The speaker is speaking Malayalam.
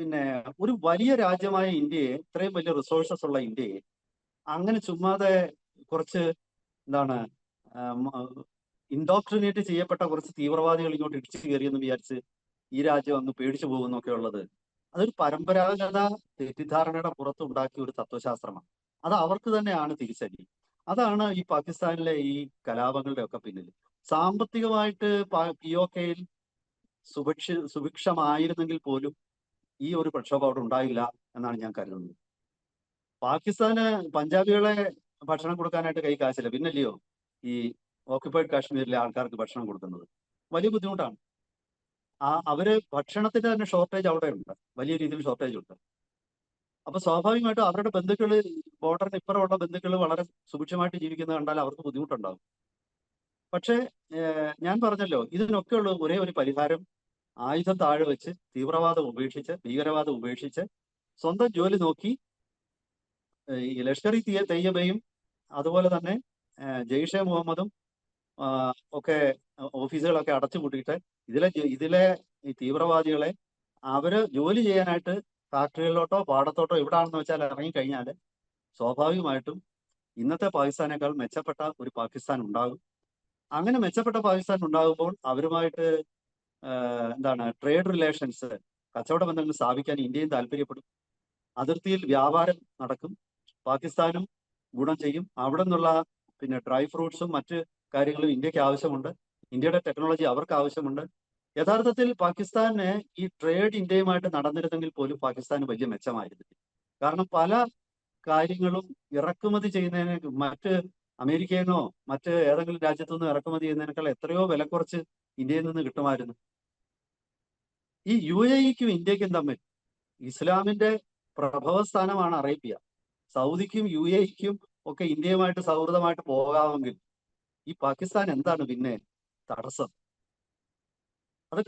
പിന്നെ ഒരു വലിയ രാജ്യമായ ഇന്ത്യയെ, ഇത്രയും വലിയ റിസോഴ്സസ് ഉള്ള ഇന്ത്യയെ അങ്ങനെ ചുമ്മാതെ കുറച്ച് എന്താണ് ഇൻഡോക്ട്രിനേറ്റ് ചെയ്യപ്പെട്ട കുറച്ച് തീവ്രവാദികൾ ഇങ്ങോട്ട് ഇടിച്ചു കയറിയെന്ന് വിചാരിച്ച് ഈ രാജ്യം അങ്ങ് പേടിച്ചു പോകുന്നൊക്കെ ഉള്ളത് അതൊരു പരമ്പരാഗത തെറ്റിദ്ധാരണയുടെ പുറത്ത് ഉണ്ടാക്കിയ ഒരു തത്വശാസ്ത്രമാണ്. അത് അവർക്ക് തന്നെയാണ് തിരിച്ചടി. അതാണ് ഈ പാകിസ്ഥാനിലെ ഈ കലാപങ്ങളുടെ ഒക്കെ പിന്നിൽ. സാമ്പത്തികമായിട്ട് POKയിൽ സുഭിക്ഷമായിരുന്നെങ്കിൽ പോലും ഈ ഒരു പ്രക്ഷോഭം അവിടെ ഉണ്ടായില്ല എന്നാണ് ഞാൻ കരുതുന്നത്. പാകിസ്ഥാന് പഞ്ചാബികളെ ഭക്ഷണം കൊടുക്കാനായിട്ട് കൈ കാശില്ല, പിന്നല്ലയോ ഈ ഓക്യുപ്പൈഡ് കാശ്മീരിലെ ആൾക്കാർക്ക് ഭക്ഷണം കൊടുക്കുന്നത്. വലിയ ബുദ്ധിമുട്ടാണ്. അവര് ഭക്ഷണത്തിന്റെ തന്നെ ഷോർട്ടേജ് അവിടെ ഉണ്ട്, വലിയ രീതിയിൽ ഷോർട്ടേജ് ഉണ്ട്. അപ്പൊ സ്വാഭാവികമായിട്ടും അവരുടെ ബന്ധുക്കള്, ബോർഡറിന് ഇപ്പുറമുള്ള ബന്ധുക്കൾ വളരെ സുഭിക്ഷമായിട്ട് ജീവിക്കുന്നത് കണ്ടാൽ അവർക്ക് ബുദ്ധിമുട്ടുണ്ടാകും. പക്ഷേ ഞാൻ പറഞ്ഞല്ലോ, ഇതിനൊക്കെയുള്ള ഒരേ ഒരു പരിഹാരം ആയുധം താഴെ വെച്ച് തീവ്രവാദം ഉപേക്ഷിച്ച്, ഭീകരവാദം ഉപേക്ഷിച്ച് സ്വന്തം ജോലി നോക്കി ഈ ലഷ്കർ ഇ തയ്യബയും അതുപോലെ തന്നെ ജെയ്ഷെ മുഹമ്മദും ഒക്കെ ഓഫീസുകളൊക്കെ അടച്ചുപൂട്ടിയിട്ട് ഇതിലെ ഈ തീവ്രവാദികളെ അവര് ജോലി ചെയ്യാനായിട്ട് ഫാക്ടറികളിലോട്ടോ പാടത്തോട്ടോ എവിടാണെന്ന് വെച്ചാൽ ഇറങ്ങിക്കഴിഞ്ഞാൽ സ്വാഭാവികമായിട്ടും ഇന്നത്തെ പാകിസ്ഥാനേക്കാൾ മെച്ചപ്പെട്ട ഒരു പാകിസ്ഥാൻ ഉണ്ടാകും. അങ്ങനെ മെച്ചപ്പെട്ട പാകിസ്ഥാൻ ഉണ്ടാകുമ്പോൾ അവരുമായിട്ട് എന്താണ് ട്രേഡ് റിലേഷൻസ്, കച്ചവട ബന്ധങ്ങൾ സ്ഥാപിക്കാൻ ഇന്ത്യയും താല്പര്യപ്പെടും. അതിർത്തിയിൽ വ്യാപാരം നടക്കും, പാകിസ്ഥാനും ഗുണം ചെയ്യും. അവിടെ നിന്നുള്ള പിന്നെ ഡ്രൈ ഫ്രൂട്ട്സും മറ്റ് കാര്യങ്ങളും ഇന്ത്യക്ക് ആവശ്യമുണ്ട്, ഇന്ത്യയുടെ ടെക്നോളജി അവർക്ക് ആവശ്യമുണ്ട്. യഥാർത്ഥത്തിൽ പാകിസ്ഥാന് ഈ ട്രേഡ് ഇന്ത്യയുമായിട്ട് നടന്നിരുന്നെങ്കിൽ പോലും പാകിസ്ഥാന് വലിയ മെച്ചമായിരുന്നില്ല. കാരണം പല കാര്യങ്ങളും ഇറക്കുമതി ചെയ്യുന്നതിന് മറ്റ് അമേരിക്കയിൽ നിന്നോ മറ്റ് ഏതെങ്കിലും രാജ്യത്തു നിന്നോ ഇറക്കുമതി ചെയ്യുന്നതിനേക്കാൾ എത്രയോ വില കുറച്ച് ഇന്ത്യയിൽ നിന്ന് കിട്ടുമായിരുന്നു. ഈ UAEക്കും ഇന്ത്യക്കും തമ്മിൽ ഇസ്ലാമിന്റെ പ്രഭവസ്ഥാനമാണ് അറേബ്യ. സൗദിക്കും UAEക്കും ഒക്കെ ഇന്ത്യയുമായിട്ട് സൗഹൃദമായിട്ട് പോകാമെങ്കിൽ ഈ പാകിസ്ഥാൻ എന്താണ് പിന്നെ തടസ്സം?